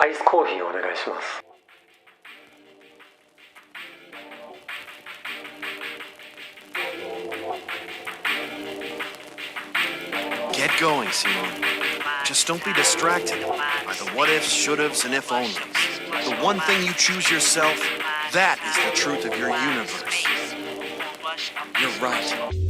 アイスコーヒーお願いします。Get going, Simon. Just don't be distracted by the what-ifs, should-haves, and if-onlys. The one thing you choose yourself, that is the truth of your universe. You're right.